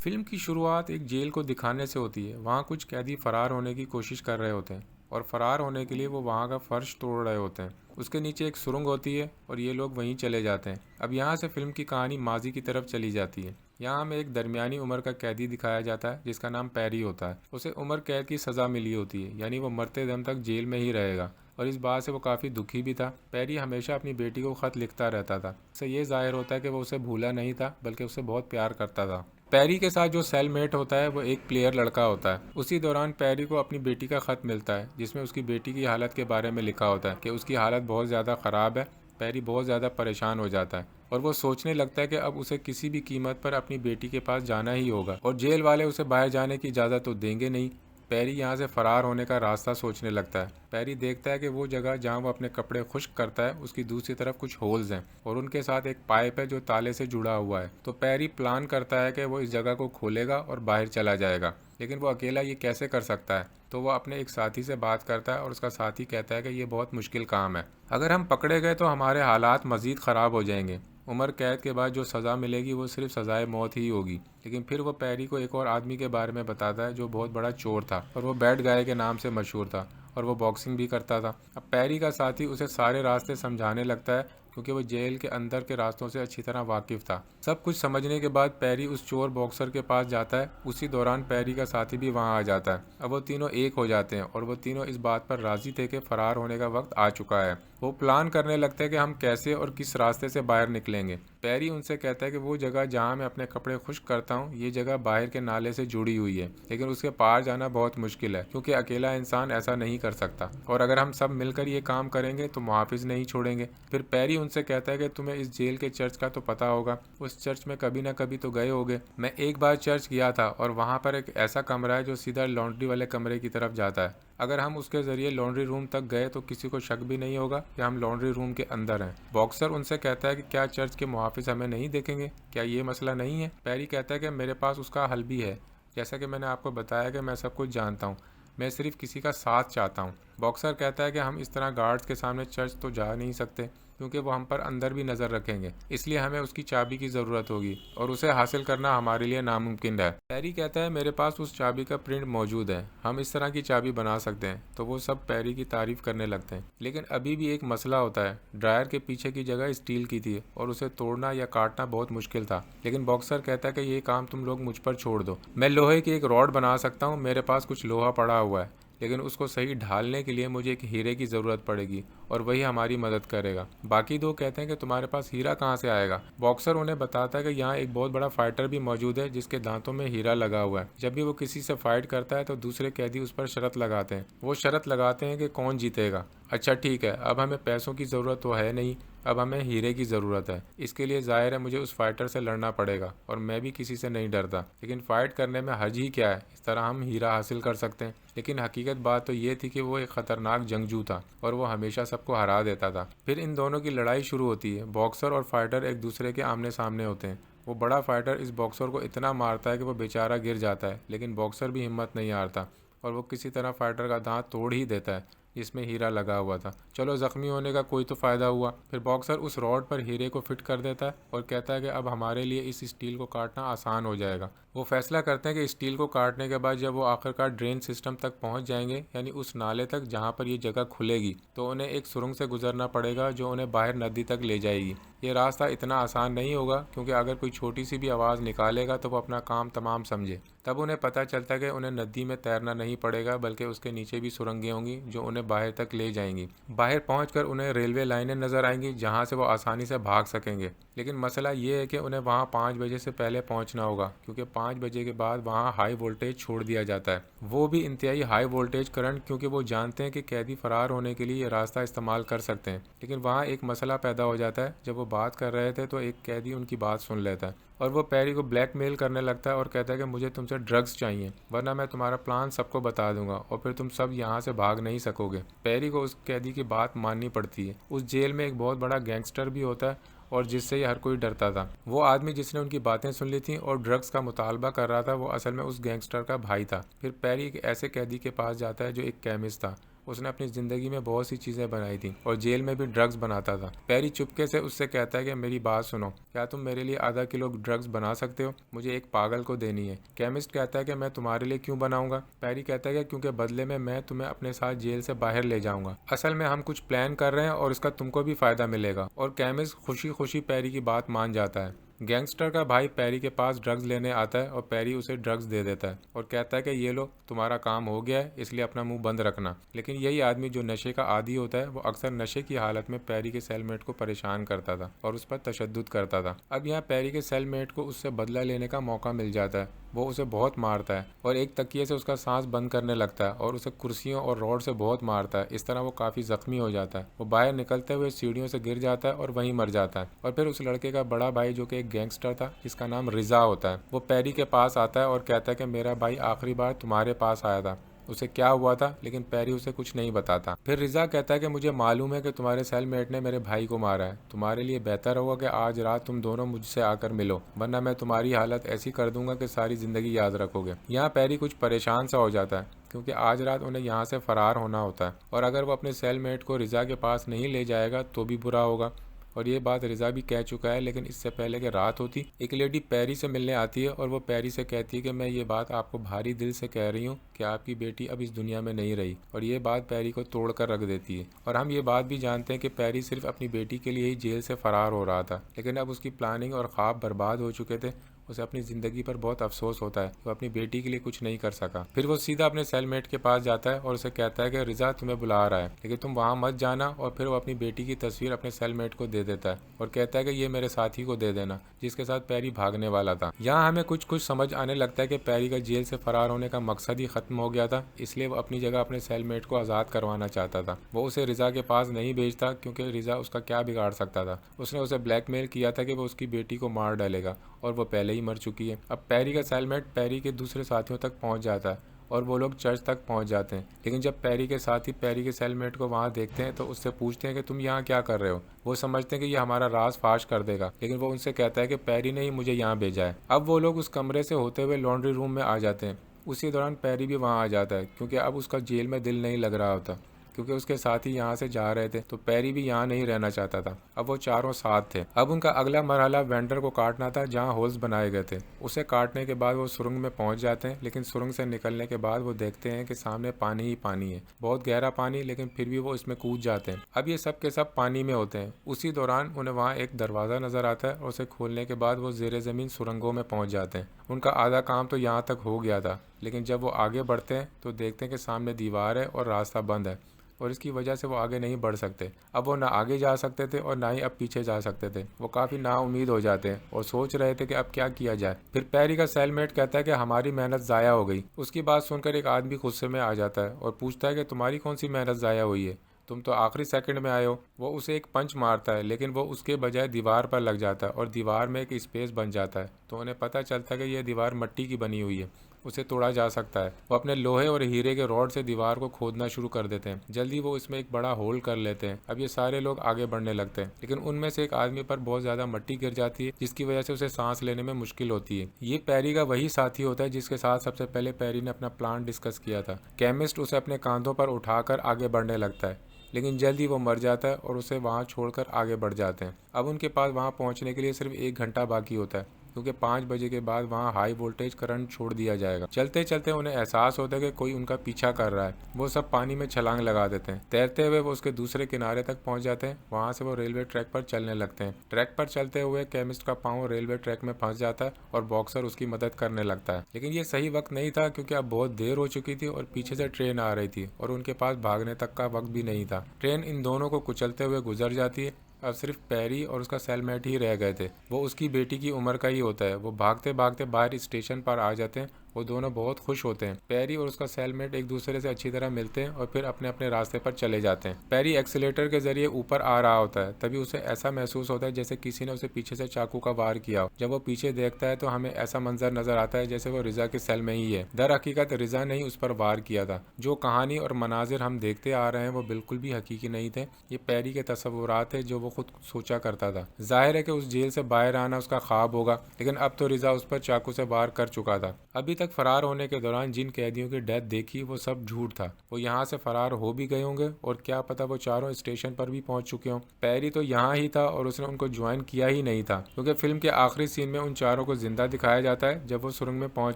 Film की शुरुआत एक जेल को दिखाने से होती है। वहाँ कुछ कैदी फरार होने की कोशिश कर रहे होते हैं और फरार होने के लिए वो वहाँ का फर्श तोड़ रहे होते हैं। उसके नीचे एक सुरंग होती है और ये लोग वहीं चले जाते हैं। अब यहाँ से फिल्म की कहानी माजी की तरफ चली जाती है। यहाँ हमें एक दरमियानी उम्र का कैदी दिखाया जाता है जिसका नाम पैरी होता है। उसे उम्र कैद की सज़ा मिली होती है, यानी वो मरते दम तक जेल में ही रहेगा और इस बात से वो काफ़ी दुखी भी था। पैरी हमेशा अपनी बेटी को खत लिखता रहता था। इससे ये जाहिर होता है कि वो उसे भूला नहीं था बल्कि उसे बहुत प्यार करता था। पैरी के साथ जो सेलमेट होता है वो एक प्लेयर लड़का होता है। उसी दौरान पैरी को अपनी बेटी का खत मिलता है जिसमें उसकी बेटी की हालत के बारे में लिखा होता है कि उसकी हालत बहुत ज़्यादा ख़राब है। पैरी बहुत ज़्यादा परेशान हो जाता है और वो सोचने लगता है कि अब उसे किसी भी कीमत पर अपनी बेटी के पास जाना ही होगा और जेल वाले उसे बाहर जाने की इजाज़त तो देंगे नहीं। पैरी यहाँ से फरार होने का रास्ता सोचने लगता है। पैरी देखता है कि वो जगह जहाँ वो अपने कपड़े खुश्क करता है उसकी दूसरी तरफ कुछ होल्स हैं और उनके साथ एक पाइप है जो ताले से जुड़ा हुआ है। तो पैरी प्लान करता है कि वो इस जगह को खोलेगा और बाहर चला जाएगा, लेकिन वो अकेला ये कैसे कर सकता है। तो वो अपने एक साथी से बात करता है और उसका साथी कहता है कि ये बहुत मुश्किल काम है। अगर हम पकड़े गए तो हमारे हालात मज़ीद ख़राब हो जाएंगे। उम्र कैद के बाद जो सज़ा मिलेगी वो सिर्फ सज़ाए मौत ही होगी। लेकिन फिर वो पैरी को एक और आदमी के बारे में बताता है जो बहुत बड़ा चोर था और वो बैड गाय के नाम से मशहूर था और वो बॉक्सिंग भी करता था। अब पैरी का साथी उसे सारे रास्ते समझाने लगता है क्योंकि वो जेल के अंदर के रास्तों से अच्छी तरह वाकिफ था। सब कुछ समझने के बाद पैरी उस चोर बॉक्सर के पास जाता है। उसी दौरान पैरी का साथी भी वहां आ जाता है। अब वो तीनों एक हो जाते हैं और वो तीनों इस बात पर राजी थे कि फरार होने का वक्त आ चुका है। वो प्लान करने लगते हैं कि हम कैसे और किस रास्ते से बाहर निकलेंगे। पैरी उनसे कहता है कि वो जगह जहाँ मैं अपने कपड़े खुश्क करता हूँ ये जगह बाहर के नाले से जुड़ी हुई है, लेकिन उसके पार जाना बहुत मुश्किल है क्योंकि अकेला इंसान ऐसा नहीं कर सकता और अगर हम सब मिलकर ये काम करेंगे तो मुहाफिज नहीं छोड़ेंगे। फिर पैरी उनसे कहता है कि तुम्हें इस जेल के चर्च का तो पता होगा, उस चर्च में कभी ना कभी तो गए होगे। मैं एक बार चर्च गया था और वहाँ पर एक ऐसा कमरा है जो सीधा लॉन्ड्री वाले कमरे की तरफ जाता है। अगर हम उसके जरिए लॉन्ड्री रूम तक गए तो किसी को शक भी नहीं होगा कि हम लॉन्ड्री रूम के अंदर हैं। बॉक्सर उनसे कहता है कि क्या चर्च के मुहाफिज हमें नहीं देखेंगे, क्या ये मसला नहीं है। पैरी कहता है कि मेरे पास उसका हल भी है। जैसा कि मैंने आपको बताया कि मैं सब कुछ जानता हूँ, मैं सिर्फ किसी का साथ चाहता हूँ। बॉक्सर कहता है कि हम इस तरह गार्ड्स के सामने चर्च तो जा नहीं सकते क्योंकि वो हम पर अंदर भी नज़र रखेंगे, इसलिए हमें उसकी चाबी की ज़रूरत होगी और उसे हासिल करना हमारे लिए नामुमकिन है। पैरी कहता है मेरे पास उस चाबी का प्रिंट मौजूद है, हम इस तरह की चाबी बना सकते हैं। तो वो सब पैरी की तारीफ करने लगते हैं, लेकिन अभी भी एक मसला होता है। ड्रायर के पीछे की जगह स्टील की थी और उसे तोड़ना या काटना बहुत मुश्किल था। लेकिन बॉक्सर कहता है कि ये काम तुम लोग मुझ पर छोड़ दो, मैं लोहे की एक रॉड बना सकता हूँ, मेरे पास कुछ लोहा पड़ा हुआ है, लेकिन उसको सही ढालने के लिए मुझे एक हीरे की ज़रूरत पड़ेगी और वही हमारी मदद करेगा। बाकी दो कहते हैं कि तुम्हारे पास हीरा कहाँ से आएगा। बॉक्सर उन्हें बताता है कि यहाँ एक बहुत बड़ा फाइटर भी मौजूद है जिसके दांतों में हीरा लगा हुआ है। जब भी वो किसी से फाइट करता है तो दूसरे कैदी उस पर शर्त लगाते हैं। वो शर्त लगाते हैं कि कौन जीतेगा। अच्छा ठीक है, अब हमें पैसों की ज़रूरत तो है नहीं, अब हमें हीरे की ज़रूरत है। इसके लिए ज़ाहिर है मुझे उस फाइटर से लड़ना पड़ेगा और मैं भी किसी से नहीं डरता, लेकिन फ़ाइट करने में हर्ज ही क्या है, इस तरह हम हीरा हासिल कर सकते हैं। लेकिन हकीकत बात तो ये थी कि वो एक ख़तरनाक जंगजू था और वो हमेशा सबको हरा देता था। फिर इन दोनों की लड़ाई शुरू होती है। बॉक्सर और फाइटर एक दूसरे के आमने सामने होते हैं। वो बड़ा फाइटर इस बॉक्सर को इतना मारता है कि वो बेचारा गिर जाता है, लेकिन बॉक्सर भी हिम्मत नहीं हारता और वो किसी तरह फाइटर का दांत तोड़ ही देता है जिसमें हीरा लगा हुआ था। चलो, जख्मी होने का कोई तो फ़ायदा हुआ। फिर बॉक्सर उस रॉड पर हीरे को फिट कर देता है और कहता है कि अब हमारे लिए इस स्टील को काटना आसान हो जाएगा। वो फैसला करते हैं कि स्टील को काटने के बाद जब वो आखिरकार ड्रेन सिस्टम तक पहुंच जाएंगे, यानी उस नाले तक जहां पर ये जगह खुलेगी, तो उन्हें एक सुरंग से गुजरना पड़ेगा जो उन्हें बाहर नदी तक ले जाएगी। ये रास्ता इतना आसान नहीं होगा क्योंकि अगर कोई छोटी सी भी आवाज़ निकालेगा तो वो अपना काम तमाम समझे। तब उन्हें पता चलता है कि उन्हें नदी में तैरना नहीं पड़ेगा बल्कि उसके नीचे भी सुरंगें होंगी जो उन्हें बाहर तक ले जाएंगी। बाहर पहुंचकर उन्हें रेलवे लाइनें नज़र आएंगी जहां से वो आसानी से भाग सकेंगे। लेकिन मसला ये है कि उन्हें वहां 5 बजे से पहले पहुंचना होगा क्योंकि 5 बजे के बाद वहां हाई वोल्टेज छोड़ दिया जाता है, वो भी इंतहाई हाई वोल्टेज करंट, क्योंकि वो जानते हैं कि कैदी फरार होने के लिए ये रास्ता इस्तेमाल कर सकते हैं। लेकिन वहाँ एक मसला पैदा हो जाता है। जब वो बात कर रहे थे तो एक कैदी उनकी बात सुन लेता है और वो पैरी को ब्लैकमेल करने लगता है और कहता है कि मुझे तुमसे ड्रग्स चाहिए वरना मैं तुम्हारा प्लान सबको बता दूंगा और फिर तुम सब यहाँ से भाग नहीं सकोगे। पैरी को उस कैदी की बात माननी पड़ती है। उस जेल में एक बहुत बड़ा गैंगस्टर भी होता है और जिससे ही हर कोई डरता था। वो आदमी जिसने उनकी बातें सुन ली थी और ड्रग्स का मुतालबा कर रहा था, वो असल में उस गैंगस्टर का भाई था। फिर पैरी एक ऐसे कैदी के पास जाता है जो एक केमिस्ट था उसने अपनी ज़िंदगी में बहुत सी चीज़ें बनाई थी और जेल में भी ड्रग्स बनाता था। पैरी चुपके से उससे कहता है कि मेरी बात सुनो, क्या तुम मेरे लिए आधा किलो ड्रग्स बना सकते हो? मुझे एक पागल को देनी है। केमिस्ट कहता है कि मैं तुम्हारे लिए क्यों बनाऊंगा? पैरी कहता है कि क्योंकि बदले में मैं तुम्हें अपने साथ जेल से बाहर ले जाऊंगा। असल में हम कुछ प्लान कर रहे हैं और इसका तुमको भी फायदा मिलेगा। और केमिस्ट खुशी खुशी पैरी की बात मान जाता है। गैंगस्टर का भाई पैरी के पास ड्रग्स लेने आता है और पैरी उसे ड्रग्स दे देता है और कहता है कि ये लो, तुम्हारा काम हो गया है, इसलिए अपना मुंह बंद रखना। लेकिन यही आदमी जो नशे का आदी होता है, वो अक्सर नशे की हालत में पैरी के सेलमेट को परेशान करता था और उस पर तशद्दुद करता था। अब यहाँ पैरी के सेलमेट को उससे बदला लेने का मौका मिल जाता है। वो उसे बहुत मारता है और एक तकिए से उसका सांस बंद करने लगता है और उसे कुर्सियों और रॉड से बहुत मारता है। इस तरह वो काफ़ी जख्मी हो जाता है। वो बाहर निकलते हुए सीढ़ियों से गिर जाता है और वहीं मर जाता है। और फिर उस लड़के का बड़ा भाई, जो कि एक गैंगस्टर था जिसका नाम रिजा होता है, वो पैरी के पास आता है और कहता है कि मेरा भाई आखिरी बार तुम्हारे पास आया था, उसे क्या हुआ था, लेकिन पैरी उसे कुछ नहीं बताता। फिर रिजा कहता है कि मुझे मालूम है कि तुम्हारे सेलमेट ने मेरे भाई को मारा है। तुम्हारे लिए बेहतर होगा कि आज रात तुम दोनों मुझसे आकर मिलो, वरना मैं तुम्हारी हालत ऐसी कर दूंगा कि सारी जिंदगी याद रखोगे। यहाँ पैरी कुछ परेशान सा हो जाता है क्योंकि आज रात उन्हें यहाँ से फरार होना होता है और अगर वो अपने सेलमेट को रिजा के पास नहीं ले जाएगा तो भी बुरा होगा। और ये बात रिजा भी कह चुका है। लेकिन इससे पहले कि रात होती, एक लेडी पैरी से मिलने आती है और वो पैरी से कहती है कि मैं ये बात आपको भारी दिल से कह रही हूँ कि आपकी बेटी अब इस दुनिया में नहीं रही। और ये बात पैरी को तोड़ कर रख देती है। और हम ये बात भी जानते हैं कि पैरी सिर्फ अपनी बेटी के लिए ही जेल से फरार हो रहा था, लेकिन अब उसकी प्लानिंग और ख्वाब बर्बाद हो चुके थे। उसे अपनी ज़िंदगी पर बहुत अफसोस होता है, वो अपनी बेटी के लिए कुछ नहीं कर सका। फिर वो सीधा अपने सेलमेट के पास जाता है और उसे कहता है कि रिजा तुम्हें बुला रहा है, लेकिन तुम वहाँ मत जाना। और फिर वो अपनी बेटी की तस्वीर अपने सेलमेट को दे देता है और कहता है कि ये मेरे साथी को दे देना, जिसके साथ पैरी भागने वाला था। यहाँ हमें कुछ कुछ समझ आने लगता है कि पैरी का जेल से फरार होने का मकसद ही खत्म हो गया था, इसलिए वो अपनी जगह अपने सेलमेट को आज़ाद करवाना चाहता था। वो उसे रिजा के पास नहीं भेजता क्योंकि रिजा उसका क्या बिगाड़ सकता था। उसने उसे ब्लैकमेल किया था कि वो उसकी बेटी को मार डालेगा और वो पहले ही मर चुकी है। अब पैरी का सेलमेट पैरी के दूसरे साथियों तक पहुंच जाता है और वो लोग चर्च तक पहुंच जाते हैं। लेकिन जब पैरी के साथी पैरी के सेलमेट को वहां देखते हैं तो उससे पूछते हैं कि तुम यहाँ क्या कर रहे हो। वो समझते हैं कि ये हमारा राज फाश कर देगा, लेकिन वो उनसे कहता है कि पैरी ने ही मुझे यहाँ भेजा है। अब वो लोग उस कमरे से होते हुए लॉन्ड्री रूम में आ जाते हैं। उसी दौरान पैरी भी वहाँ आ जाता है क्योंकि अब उसका जेल में दिल नहीं लग रहा होता, क्योंकि उसके साथी यहाँ से जा रहे थे तो पैरी भी यहाँ नहीं रहना चाहता था। अब वो चारों साथ थे। अब उनका अगला मरहला वेंडर को काटना था जहाँ होल्स बनाए गए थे। उसे काटने के बाद वो सुरंग में पहुंच जाते हैं, लेकिन सुरंग से निकलने के बाद वो देखते हैं कि सामने पानी ही पानी है, बहुत गहरा पानी, लेकिन फिर भी वो इसमें कूद जाते हैं। अब ये सब के सब पानी में होते हैं। उसी दौरान उन्हें वहाँ एक दरवाज़ा नजर आता है और उसे खोलने के बाद वो ज़ेरे ज़मीन सुरंगों में पहुँच जाते हैं। उनका आधा काम तो यहाँ तक हो गया था, लेकिन जब वो आगे बढ़ते हैं तो देखते हैं कि सामने दीवार है और रास्ता बंद है और इसकी वजह से वो आगे नहीं बढ़ सकते। अब वो ना आगे जा सकते थे और ना ही अब पीछे जा सकते थे। वो काफ़ी नाउम्मीद हो जाते हैं और सोच रहे थे कि अब क्या किया जाए। फिर पैरी का सेलमेट कहता है कि हमारी मेहनत ज़ाया हो गई। उसकी बात सुनकर एक आदमी गुस्से में आ जाता है और पूछता है कि तुम्हारी कौन सी मेहनत ज़ाया हुई है, तुम तो आखिरी सेकंड में आए हो। वो उसे एक पंच मारता है, लेकिन वो उसके बजाय दीवार पर लग जाता है और दीवार में एक स्पेस बन जाता है। तो उन्हें पता चलता है कि यह दीवार मिट्टी की बनी हुई है, उसे तोड़ा जा सकता है। वो अपने लोहे और हीरे के रॉड से दीवार को खोदना शुरू कर देते हैं। जल्दी वो इसमें एक बड़ा होल कर लेते हैं। अब ये सारे लोग आगे बढ़ने लगते हैं, लेकिन उनमें से एक आदमी पर बहुत ज्यादा मिट्टी गिर जाती है, जिसकी वजह से उसे सांस लेने में मुश्किल होती है। ये पैरी का वही साथी होता है जिसके साथ सबसे पहले पैरी ने अपना प्लान डिस्कस किया था। केमिस्ट उसे अपने कांधों पर उठाकर आगे बढ़ने लगता है, लेकिन जल्दी वो मर जाता है और उसे वहाँ छोड़कर आगे बढ़ जाते हैं। अब उनके पास वहाँ पहुँचने के लिए सिर्फ 1 घंटा बाकी होता है, क्योंकि 5 बजे के बाद वहाँ हाई वोल्टेज करंट छोड़ दिया जाएगा। चलते चलते उन्हें एहसास होता है कि कोई उनका पीछा कर रहा है। वो सब पानी में छलांग लगा देते हैं। तैरते हुए वो उसके दूसरे किनारे तक पहुंच जाते हैं। वहाँ से वो रेलवे ट्रैक पर चलने लगते हैं। ट्रैक पर चलते हुए केमिस्ट का पाँव रेलवे ट्रैक में फंस जाता है और बॉक्सर उसकी मदद करने लगता है। लेकिन ये सही वक्त नहीं था, क्योंकि अब बहुत देर हो चुकी थी और पीछे से ट्रेन आ रही थी और उनके पास भागने तक का वक्त भी नहीं था। ट्रेन इन दोनों को कुचलते हुए गुजर जाती है। अब सिर्फ पैरी और उसका सेलमेट ही रह गए थे। वो उसकी बेटी की उम्र का ही होता है। वो भागते भागते बाहर स्टेशन पर आ जाते हैं। वो दोनों बहुत खुश होते हैं। पैरी और उसका सेलमेट एक दूसरे से अच्छी तरह मिलते हैं और फिर अपने अपने रास्ते पर चले जाते हैं। पैरी एक्सीलेटर के जरिए ऊपर आ रहा होता है, तभी उसे ऐसा महसूस होता है जैसे किसी ने उसे पीछे से चाकू का वार किया हो। जब वो पीछे देखता है तो हमें ऐसा मंजर नजर आता है जैसे वो रिजा के सेल में ही है। दर हकीकत रिजा ने ही उस पर वार किया था। जो कहानी और मनाजिर हम देखते आ रहे हैं वो बिल्कुल भी हकीकी नहीं थे। ये पैरी के तस्वुरात थे जो वो खुद सोचा करता था। जाहिर है कि उस जेल से बाहर आना उसका ख्वाब होगा, लेकिन अब तो रिजा उस पर चाकू से वार कर चुका था। अभी तक फरार होने के दौरान जिन कैदियों की डेथ देखी वो सब झूठ था। वो यहाँ से फरार हो भी गए होंगे और क्या पता वो चारों स्टेशन पर भी पहुंच चुके हों। पैरी तो यहाँ ही था और उसने उनको ज्वाइन किया ही नहीं था, क्योंकि फिल्म के आखिरी सीन में उन चारों को जिंदा दिखाया जाता है जब वो सुरंग में पहुंच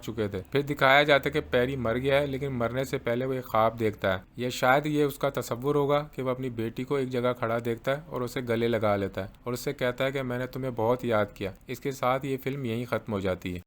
चुके थे। फिर दिखाया जाता है कि पैरी मर गया है, लेकिन मरने से पहले वो एक ख्वाब देखता है। या शायद ये उसका तसव्वुर होगा कि वो अपनी बेटी को एक जगह खड़ा देखता है और उसे गले लगा लेता है और उससे कहता है कि मैंने तुम्हें बहुत याद किया। इसके साथ ये फिल्म यहीं खत्म हो जाती है।